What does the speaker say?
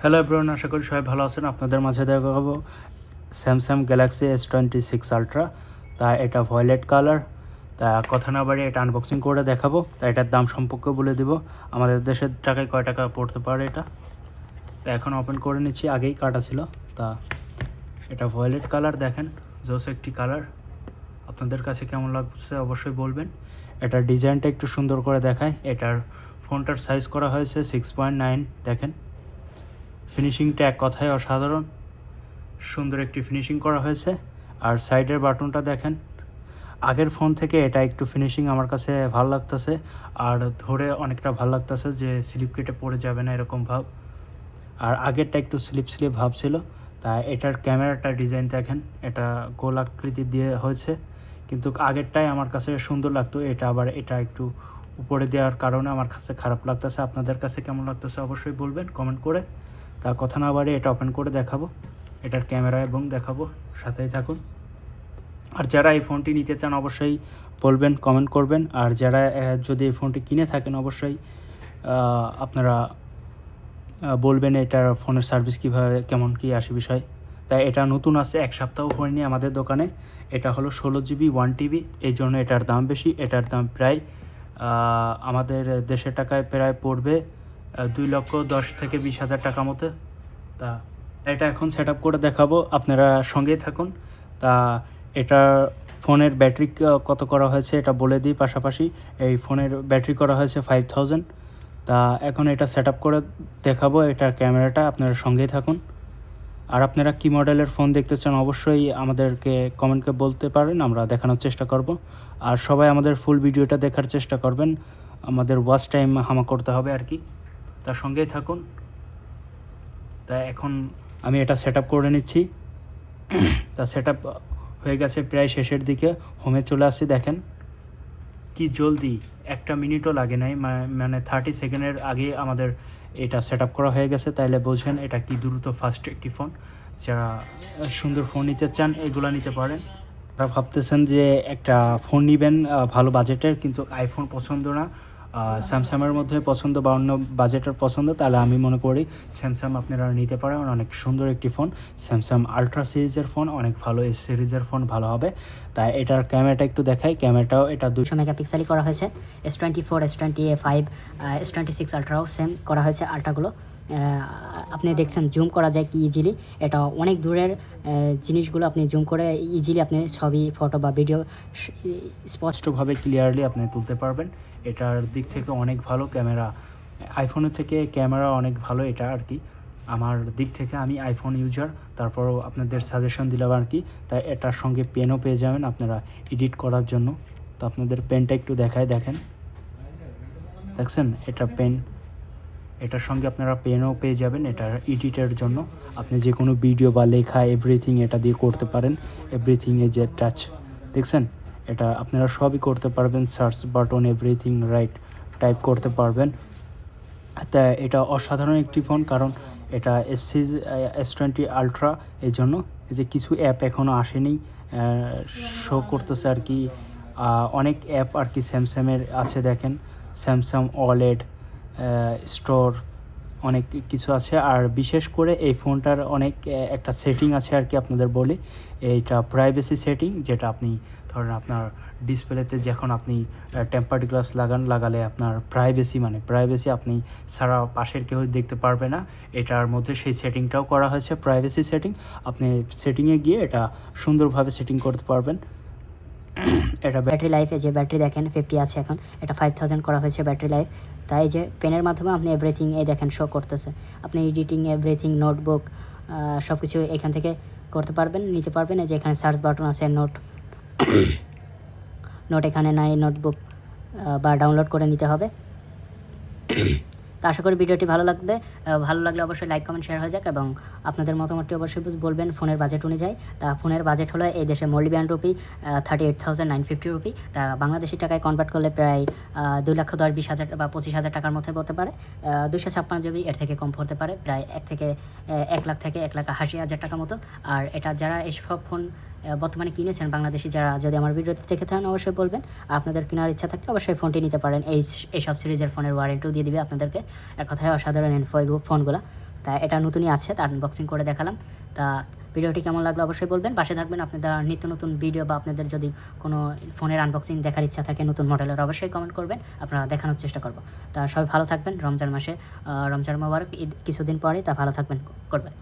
Hello everyone, আশা করি সবাই ভালো আছেন। আপনাদের মাঝে দেখাবো স্যামসাং গ্যালাক্সি S26 আলট্রা। তা এটা ভয়েলেট কালার। তা কথা না বাড়িয়ে এটা আনবক্সিং করে দেখাবো। তা এটার দাম সম্পর্কে বলে দিব, আমাদের দেশের টাকায় কয় টাকা পড়তে পারে এটা। তা এখন ওপেন করে নিচ্ছি, আগেই কাটা ছিল। তা এটা ভয়েলেট কালার, দেখেন জোস একটি কালার। আপনাদের কাছে কেমন লাগছে অবশ্যই বলবেন। এটার ডিজাইনটা একটু সুন্দর করে দেখায়। এটার ফোনটার সাইজ করা হয়েছে 6.9। দেখেন ফিনিশিংটা এক কথায় অসাধারণ, সুন্দর একটি ফিনিশিং করা হয়েছে। আর সাইডের বাটনটা দেখেন, আগের ফোন থেকে এটা একটু ফিনিশিং আমার কাছে ভালো লাগতেছে। আর ধরে অনেকটা ভালো লাগতেছে যে স্লিপ কেটে পড়ে যাবে না এরকম ভাব। আর আগেরটা একটু স্লিপ ভাব ছিল। তা এটার ক্যামেরাটা ডিজাইন দেখেন, এটা গোল আকৃতি দিয়ে হয়েছে, কিন্তু আগেরটাই আমার কাছে সুন্দর লাগতো। এটা একটু উপরে দেওয়ার কারণে আমার কাছে খারাপ লাগতেছে। আপনাদের কাছে কেমন লাগতেছে অবশ্যই বলবেন কমেন্ট করে। তা কথা না বাড়িয়ে এটা ওপেন করে দেখাবো, এটার ক্যামেরা এবং দেখাবো, সাথেই থাকুন। আর যারা এই ফোনটি নিতে চান অবশ্যই বলবেন, কমেন্ট করবেন। আর যারা যদি এই ফোনটি কিনে থাকেন অবশ্যই আপনারা বলবেন এটার ফোনের সার্ভিস কীভাবে কেমন কী আসে বিষয়। তাই এটা নতুন আছে, এক সপ্তাহ হয়নি আমাদের দোকানে। এটা হলো 16GB 1TB, এই জন্য এটার দাম বেশি। এটার দাম প্রায় আমাদের দেশের টাকায় প্রায় পড়বে 2,10,000 থেকে 20,000 টাকা মতো। তা এটা এখন সেট আপ করে দেখাবো, আপনারা সঙ্গেই থাকুন। তা এটার ফোনের ব্যাটারি কত করা হয়েছে এটা বলে দিই পাশাপাশি। এই ফোনের ব্যাটারি করা হয়েছে 5000। তা এখন এটা সেট আপ করে দেখাবো, এটার ক্যামেরাটা, আপনারা সঙ্গেই থাকুন। আর আপনারা কী মডেলের ফোন দেখতে চান অবশ্যই আমাদেরকে কমেন্টে বলতে পারেন, আমরা দেখানোর চেষ্টা করব। আর সবাই আমাদের ফুল ভিডিওটা দেখার চেষ্টা করবেন, আমাদের ওয়াচ টাইম হামা করতে হবে আর কি। তার সঙ্গেই থাকুন। তা এখন আমি এটা সেট আপ করে নিচ্ছি। তা সেট আপ হয়ে গেছে, প্রায় শেষের দিকে হোমে চলে আসছি। দেখেন কি জলদি, একটা মিনিটও লাগে নাই, মানে 30 সেকেন্ডের আগে আমাদের এটা সেট আপ করা হয়ে গেছে। তাইলে বোঝেন এটা কি দ্রুত ফাস্ট একটি ফোন। যারা সুন্দর ফোন নিতে চান এগুলো নিতে পারেন। আপনারা ভাবতেছেন যে একটা ফোন নেবেন ভালো বাজেটের, কিন্তু আইফোন পছন্দ না, স্যামসাংয়ের মধ্যে পছন্দ বা অন্য বাজেটের পছন্দ, তাহলে আমি মনে করি স্যামসাং আপনারা নিতে পারেন। অনেক সুন্দর একটি ফোন, স্যামসাং আলট্রা সিরিজের ফোন অনেক ভালো, এই সিরিজের ফোন ভালো হবে। তাই এটার ক্যামেরাটা একটু দেখাই। ক্যামেরাটাও এটা 200 মেগাপিক্সেলই করা হয়েছে। S24, S20A5, S26 আলট্রাও সেম করা হয়েছে। আলট্রাগুলো আপনি দেখছেন জুম করা যায় কি ইজিলি। এটা অনেক দূরের জিনিসগুলো আপনি জুম করে ইজিলি আপনি ছবি, ফটো বা ভিডিও স্পষ্টভাবে ক্লিয়ারলি আপনি তুলতে পারবেন। এটার দিক থেকে অনেক ভালো ক্যামেরা, আইফোনের থেকে ক্যামেরা অনেক ভালো এটা আর কি। আমার দিক থেকে, আমি আইফোন ইউজার, তারপরও আপনাদের সাজেশন দিলাম আর কি। তাই এটার সঙ্গে পেনও পেয়ে যাবেন আপনারা এডিট করার জন্য। তো আপনাদের পেনটা একটু দেখায়, দেখেন দেখছেন এটা পেন, এটার সঙ্গে আপনারা পেনও পেয়ে যাবেন এটার এডিটের জন্য। আপনি যে কোনো ভিডিও বা লেখা এভরিথিং এটা দিয়ে করতে পারেন। এভরিথিংয়ে যে টাচ দেখছেন, এটা আপনারা সবই করতে পারবেন। Search button everything right type করতে পারবেন। তা এটা অসাধারণ একটি ফোন, কারণ এটা S20 আলট্রা, এই জন্য এই যে কিছু অ্যাপ এখনও আসেনি, শো করতেছে আর কি। অনেক অ্যাপ আর কি স্যামসাংয়ের আছে, দেখেন স্যামসাং ওয়ালেট স্টোর, অনেক কিছু আছে। আর বিশেষ করে এই ফোনটার অনেক একটা সেটিং আছে আর কি, আপনাদের বলি। এইটা প্রাইভেসি সেটিং, যেটা আপনি ধরেন আপনার ডিসপ্লেতে যখন আপনি টেম্পার্ড গ্লাস লাগালে আপনার প্রাইভেসি আপনি ছাড়া পাশের কেউ দেখতে পারবে না। এটার মধ্যে সেই সেটিংটাও করা হয়েছে, প্রাইভেসি সেটিং। আপনি সেটিংয়ে গিয়ে এটা সুন্দরভাবে সেটিং করতে পারবেন। এটা ব্যাটারি লাইফে যে ব্যাটারি দেখেন 50 আছে, এখন এটা 5000 করা হয়েছে ব্যাটারি লাইফ। তাই যে পেনের মাধ্যমে আপনি এভরিথিং এই দেখেন শো করতেছে। আপনি এডিটিং এভরিথিং, নোটবুক সব কিছু এখান থেকে করতে পারবেন, নিতে পারবেন। এই যে এখানে সার্চ বাটন আছে, নোট এখানে নাই, নোটবুক বা ডাউনলোড করে নিতে হবে। তো আশা করি ভিডিওটি ভালো লাগলে অবশ্যই লাইক, কমেন্ট, শেয়ার হয়ে যাক, এবং আপনাদের মতামতটি অবশ্যই বলবেন ফোনের বাজেট অনুযায়ী। তা ফোনের বাজেট হলো এই দেশে মৌলবিয়ান রুপি 38,950 রুপি। তা বাংলাদেশি টাকায় কনভার্ট করলে প্রায় 2,10,20,000 বা 25,000 টাকার মধ্যে পড়তে পারে। 256GB, এর থেকে কম পড়তে পারে, প্রায় 1 লাখ থেকে 1,80,000 টাকা মতো। আর এটা যারা এইসব ফোন বর্তমানে কিনেছেন বাংলাদেশি, যারা যদি আমার ভিডিওটি দেখে থাকেন অবশ্যই বলবেন। আপনাদের কেনার ইচ্ছা থাকলে অবশ্যই ফোনটি নিতে পারেন। এই সব সিরিজের ফোনের ওয়ারেন্টিও দিয়ে দিবে আপনাদেরকে। এক কথায় অসাধারণ ফোনগুলো। তা এটা নতুনই আছে, তা আনবক্সিং করে দেখালাম। তা ভিডিওটি কেমন লাগলো অবশ্যই বলবেন, পাশে থাকবেন। আপনাদের নিত্য নতুন ভিডিও বা আপনাদের যদি কোনো ফোনের আনবক্সিং দেখার ইচ্ছা থাকে নতুন মডেলের, অবশ্যই কমেন্ট করবেন, আপনারা দেখানোর চেষ্টা করব। তা সবাই ভালো থাকবেন, রমজান মাসে রমজান মোবারক, ঈদ কিছুদিন পরে, তা ভালো থাকবেন করবেন।